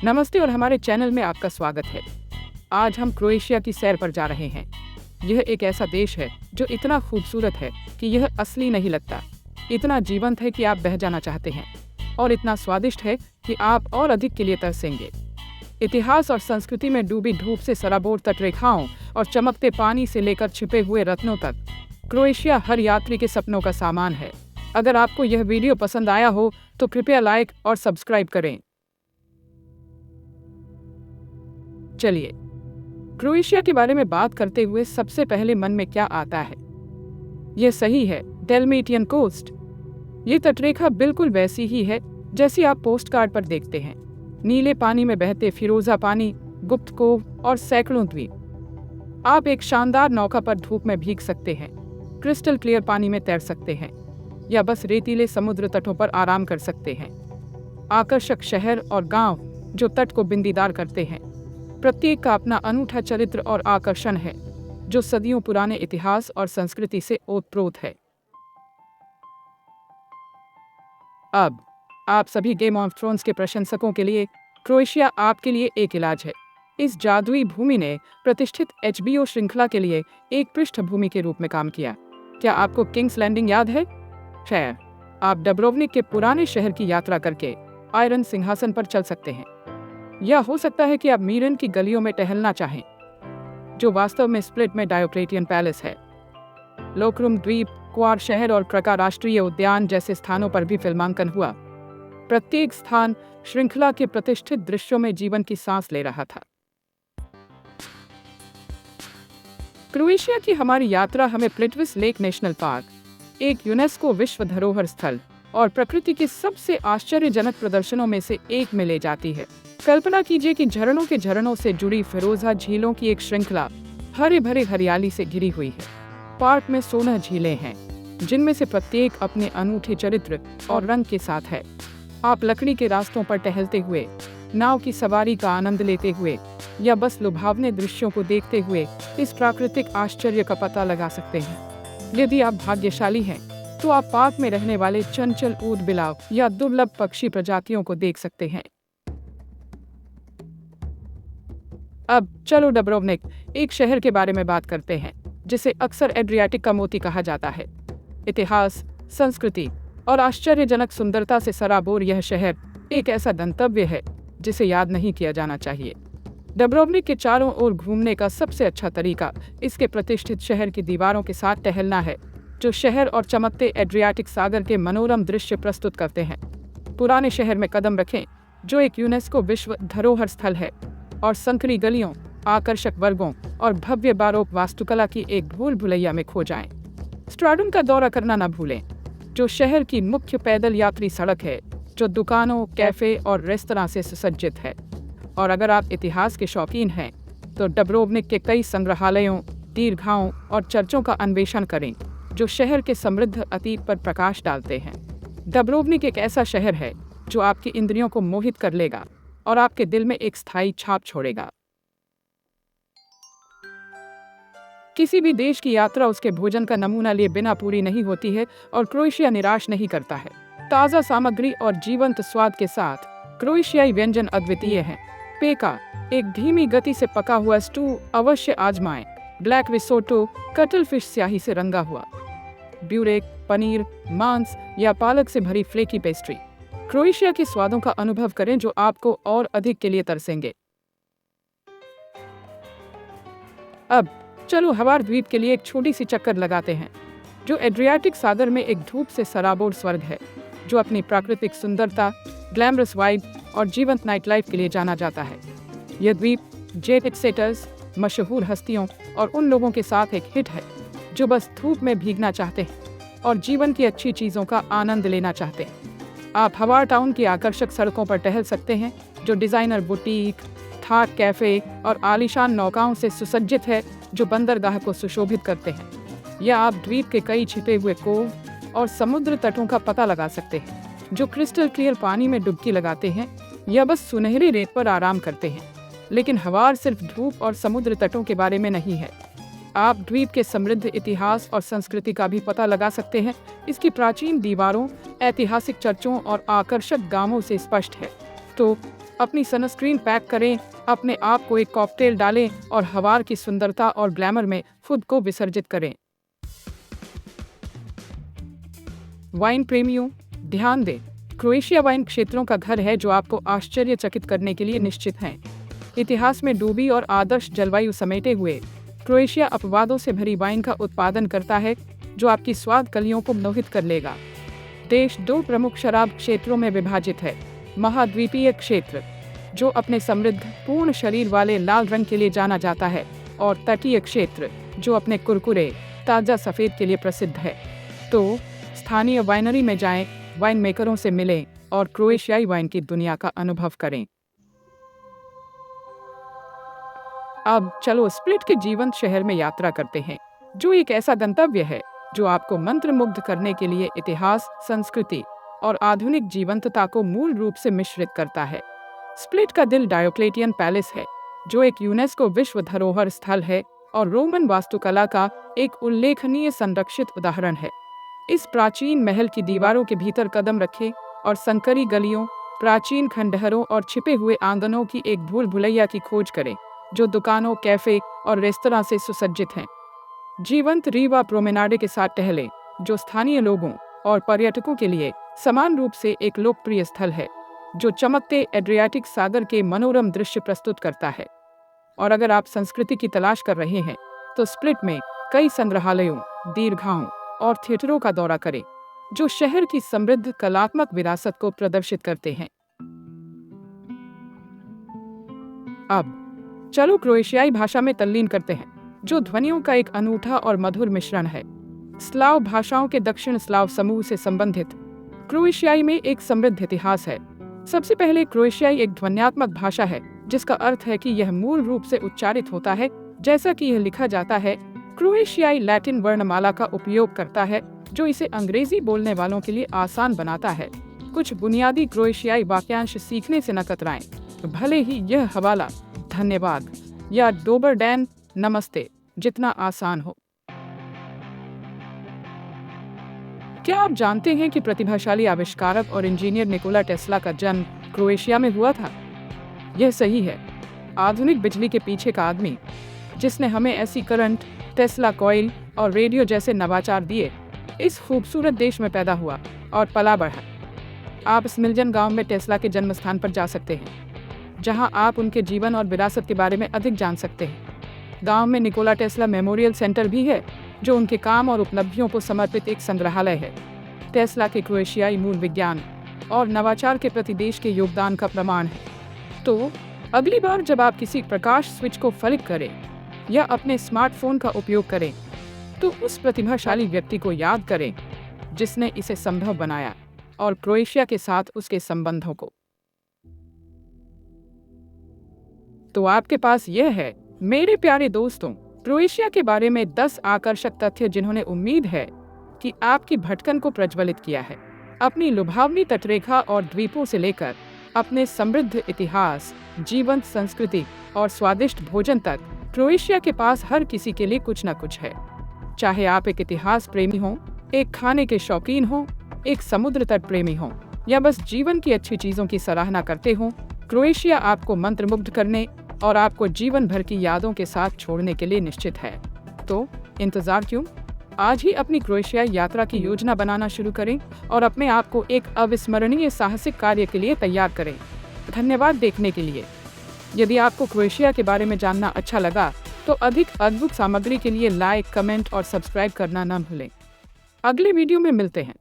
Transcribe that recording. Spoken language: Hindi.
नमस्ते और हमारे चैनल में आपका स्वागत है। आज हम क्रोएशिया की सैर पर जा रहे हैं। यह एक ऐसा देश है जो इतना खूबसूरत है कि यह असली नहीं लगता, इतना जीवंत है कि आप बह जाना चाहते हैं, और इतना स्वादिष्ट है कि आप और अधिक के लिए तरसेंगे। इतिहास और संस्कृति में डूबी धूप से सराबोर तटरेखाओं और चमकते पानी से लेकर छिपे हुए रत्नों तक, क्रोएशिया हर यात्री के सपनों का सामान है। अगर आपको यह वीडियो पसंद आया हो तो कृपया लाइक और सब्सक्राइब करें। चलिए, क्रोएशिया के बारे में बात करते हुए सबसे पहले मन में क्या आता है? यह सही है, डेल्मेटियन कोस्ट। ये तटरेखा बिल्कुल वैसी ही है जैसी आप पोस्टकार्ड पर देखते हैं। नीले पानी में बहते फिरोजा पानी, गुप्त कोव और सैकड़ों द्वीप। आप एक शानदार नौका पर धूप में भीग सकते हैं, क्रिस्टल क्लियर पानी में तैर सकते हैं, या बस रेतीले समुद्र तटों पर आराम कर सकते हैं। आकर्षक शहर और गांव जो तट को बिंदीदार करते हैं, प्रत्येक का अपना अनूठा चरित्र और आकर्षण है, जो सदियों पुराने इतिहास और संस्कृति से ओतप्रोत है। अब आप सभी गेम ऑफ थ्रोन्स के प्रशंसकों के लिए क्रोएशिया आपके लिए एक इलाज है। इस जादुई भूमि ने प्रतिष्ठित HBO श्रृंखला के लिए एक पृष्ठभूमि के रूप में काम किया। क्या आपको किंग्स लैंडिंग याद है? खैर, आप डब्रोवनिक के पुराने शहर की यात्रा करके आयरन सिंहासन पर चल सकते हैं, या हो सकता है कि आप मीरन की गलियों में टहलना चाहें, जो वास्तव में स्प्लिट में डायोक्लेटियन पैलेस है। लोक्रुम द्वीप, क्वार शहर और क्रका राष्ट्रीय उद्यान जैसे स्थानों पर भी फिल्मांकन हुआ। प्रत्येक स्थान श्रृंखला के प्रतिष्ठित दृश्यों में जीवन की सांस ले रहा था। क्रोएशिया की हमारी यात्रा हमें प्लिट्विस लेक नेशनल पार्क, एक यूनेस्को विश्व धरोहर स्थल और प्रकृति के सबसे आश्चर्यजनक प्रदर्शनों में से एक में ले जाती है। कल्पना कीजिए कि झरनों के झरनों से जुड़ी फिरोजा झीलों की एक श्रृंखला हरे भरे हरियाली से घिरी हुई है। पार्क में 16 झीलें हैं, जिनमें से प्रत्येक अपने अनूठे चरित्र और रंग के साथ है। आप लकड़ी के रास्तों पर टहलते हुए, नाव की सवारी का आनंद लेते हुए, या बस लुभावने दृश्यों को देखते हुए इस प्राकृतिक आश्चर्य का पता लगा सकते हैं। यदि आप भाग्यशाली हैं तो आप पार्क में रहने वाले चंचल ऊद बिलाव या दुर्लभ पक्षी प्रजातियों को देख सकते हैं। अब चलो डब्रोवनिक, एक शहर के बारे में बात करते हैं जिसे अक्सर एड्रियाटिक का मोती कहा जाता है। इतिहास, संस्कृति और आश्चर्यजनक सुंदरता से सराबोर यह शहर एक ऐसा गंतव्य है जिसे याद नहीं किया जाना चाहिए। डब्रोवनिक के चारों ओर घूमने का सबसे अच्छा तरीका इसके प्रतिष्ठित शहर की दीवारों के साथ टहलना है, जो शहर और चमकते एड्रियाटिक सागर के मनोरम दृश्य प्रस्तुत करते हैं। पुराने शहर में कदम रखें, जो एक यूनेस्को विश्व धरोहर स्थल है, और संकरी गलियों, आकर्षक वर्गों और भव्य बारोक वास्तुकला की एक भूल भुलैया में खो जाएं। स्ट्राडम का दौरा करना न भूलें, जो शहर की मुख्य पैदल यात्री सड़क है, जो दुकानों, कैफे और रेस्तरां से सुसज्जित है। और अगर आप इतिहास के शौकीन हैं तो डब्रोवनिक के कई संग्रहालयों, दीर्घाओं और चर्चों का अन्वेषण करें, जो शहर के समृद्ध अतीत पर प्रकाश डालते हैं। डब्रोवनिक एक ऐसा शहर है जो आपकी इंद्रियों को मोहित कर लेगा और आपके दिल में एक स्थायी छाप छोड़ेगा। किसी भी देश की यात्रा उसके भोजन का नमूना लिए बिना पूरी नहीं होती है, और क्रोएशिया निराश नहीं करता है। ताज़ा सामग्री और जीवंत स्वाद के साथ क्रोएशियाई व्यंजन अद्वितीय हैं। पेका, एक धीमी गति से पका हुआ स्टू, अवश्य आजमाएं। ब्लैक रिसोटो, कटल फिश स्याही से रंगा हुआ। ब्यूरेक, पनीर, मांस या पालक से भरी फ्लेकी पेस्ट्री। क्रोएशिया के स्वादों का अनुभव करें जो आपको और अधिक के लिए तरसेंगे। अब चलो हवार द्वीप के लिए एक छोटी सी चक्कर लगाते हैं, जो एड्रियाटिक सागर में एक धूप से सराबोर स्वर्ग है, जो अपनी प्राकृतिक सुंदरता, ग्लैमरस वाइब और जीवंत नाइट लाइफ के लिए जाना जाता है। यह द्वीप जेट सेटर्स, मशहूर हस्तियों और उन लोगों के साथ एक हिट है जो बस धूप में भीगना चाहते हैं और जीवन की अच्छी चीज़ों का आनंद लेना चाहते हैं। आप हवार टाउन की आकर्षक सड़कों पर टहल सकते हैं, जो डिज़ाइनर बुटीक, थाट कैफ़े और आलीशान नौकाओं से सुसज्जित है, जो बंदरगाह को सुशोभित करते हैं। या आप द्वीप के कई छिपे हुए कोव और समुद्र तटों का पता लगा सकते हैं, जो क्रिस्टल क्लियर पानी में डुबकी लगाते हैं या बस सुनहरी रेत पर आराम करते हैं। लेकिन हवार सिर्फ धूप और समुद्र तटों के बारे में नहीं है। आप द्वीप के समृद्ध इतिहास और संस्कृति का भी पता लगा सकते हैं। इसकी प्राचीन दीवारों, ऐतिहासिक चर्चों और आकर्षक गांवों से स्पष्ट है। तो अपनी सनस्क्रीन पैक करें, अपने आप को एक कॉकटेल डालें और हवा की सुंदरता और ग्लैमर में खुद को विसर्जित करें। वाइन प्रेमियों, ध्यान दें, क्रोएशिया वाइन क्षेत्रों का घर है जो आपको आश्चर्यचकित करने के लिए निश्चित हैं। इतिहास में डूबी और आदर्श जलवायु समेटे हुए क्रोएशिया अपवादों से भरी वाइन का उत्पादन करता है जो आपकी स्वाद कलियों को मोहित कर लेगा। देश 2 प्रमुख शराब क्षेत्रों में विभाजित है। महाद्वीपीय क्षेत्र, जो अपने समृद्ध पूर्ण शरीर वाले लाल रंग के लिए जाना जाता है, और तटीय क्षेत्र, जो अपने कुरकुरे ताज़ा सफ़ेद के लिए प्रसिद्ध है। तो स्थानीय वाइनरी में जाएं, वाइन मेकरों से मिलें और क्रोएशियाई वाइन की दुनिया का अनुभव करें। अब चलो स्प्लिट के जीवंत शहर में यात्रा करते हैं, जो एक ऐसा गंतव्य है जो आपको मंत्रमुग्ध करने के लिए इतिहास, संस्कृति और आधुनिक जीवंतता को मूल रूप से मिश्रित करता है। स्प्लिट का दिल डायोक्लेटियन पैलेस है, जो एक यूनेस्को विश्व धरोहर स्थल है और रोमन वास्तुकला का एक उल्लेखनीय संरक्षित उदाहरण है। इस प्राचीन महल की दीवारों के भीतर कदम रखें और संकरी गलियों, प्राचीन खंडहरों और छिपे हुए आंगनों की एक भूल भुलैया की खोज करें, जो दुकानों, कैफे और रेस्तरां से सुसज्जित हैं। जीवंत रीवा प्रोमेनाडे के साथ टहलें, जो स्थानीय लोगों और पर्यटकों के लिए समान रूप से एक लोकप्रिय स्थल है, जो चमकते एड्रियाटिक सागर के मनोरम दृश्य प्रस्तुत करता है। और अगर आप संस्कृति की तलाश कर रहे हैं, तो स्प्लिट में कई संग्रहालयों, दीर्घाओं और थिएटरों का दौरा करें, जो शहर की समृद्ध कलात्मक विरासत को प्रदर्शित करते हैं। अब चलो क्रोएशियाई भाषा में तल्लीन करते हैं, जो ध्वनियों का एक अनूठा और मधुर मिश्रण है। स्लाव भाषाओं के दक्षिण स्लाव समूह से संबंधित क्रोएशियाई में एक समृद्ध इतिहास है। सबसे पहले क्रोएशियाई एक ध्वन्यात्मक भाषा है, जिसका अर्थ है कि यह मूल रूप से उच्चारित होता है जैसा कि यह लिखा जाता है। क्रोएशियाई लैटिन वर्णमाला का उपयोग करता है, जो इसे अंग्रेजी बोलने वालों के लिए आसान बनाता है। कुछ बुनियादी क्रोएशियाई वाक्यांश सीखने से न कतराएं, भले ही यह हवाला धन्यवाद या डोबर डैन नमस्ते जितना आसान हो। क्या आप जानते हैं कि प्रतिभाशाली आविष्कारक और इंजीनियर निकोला टेस्ला का जन्म क्रोएशिया में हुआ था? यह सही है। आधुनिक बिजली के पीछे का आदमी, जिसने हमें ऐसी करंट, टेस्ला कॉइल और रेडियो जैसे नवाचार दिए, इस खूबसूरत देश में पैदा हुआ और पला बढ़ा। आप स्मिल्जन गांव में टेस्ला के जन्म स्थान पर जा सकते हैं, जहां आप उनके जीवन और विरासत के बारे में अधिक जान सकते हैं। गांव में निकोला टेस्ला मेमोरियल सेंटर भी है, जो उनके काम और उपलब्धियों को समर्पित एक संग्रहालय है। टेस्ला के क्रोएशियाई मूल विज्ञान और नवाचार के प्रति देश के योगदान का प्रमाण है। तो अगली बार जब आप किसी प्रकाश स्विच को फ्लिक करें या अपने स्मार्टफोन का उपयोग करें, तो उस प्रतिभाशाली व्यक्ति को याद करें जिसने इसे संभव बनाया, और क्रोएशिया के साथ उसके संबंधों को। तो आपके पास यह है, मेरे प्यारे दोस्तों, क्रोएशिया के बारे में 10 आकर्षक तथ्य, जिन्होंने उम्मीद है कि आपकी भटकन को प्रज्वलित किया है। अपनी लुभावनी तटरेखा और द्वीपों से लेकर अपने समृद्ध इतिहास, जीवंत संस्कृति और स्वादिष्ट भोजन तक, क्रोएशिया के पास हर किसी के लिए कुछ न कुछ है। चाहे आप एक इतिहास प्रेमी हो, एक खाने के शौकीन हो, एक समुद्र तट प्रेमी हो, या बस जीवन की अच्छी चीजों की सराहना करते हो, क्रोएशिया आपको मंत्रमुग्ध करने और आपको जीवन भर की यादों के साथ छोड़ने के लिए निश्चित है। तो इंतजार क्यों? आज ही अपनी क्रोएशिया यात्रा की योजना बनाना शुरू करें और अपने आप को एक अविस्मरणीय साहसिक कार्य के लिए तैयार करें। धन्यवाद देखने के लिए। यदि आपको क्रोएशिया के बारे में जानना अच्छा लगा, तो अधिक अद्भुत सामग्री के लिए लाइक, कमेंट और सब्सक्राइब करना न भूलें। अगले वीडियो में मिलते हैं।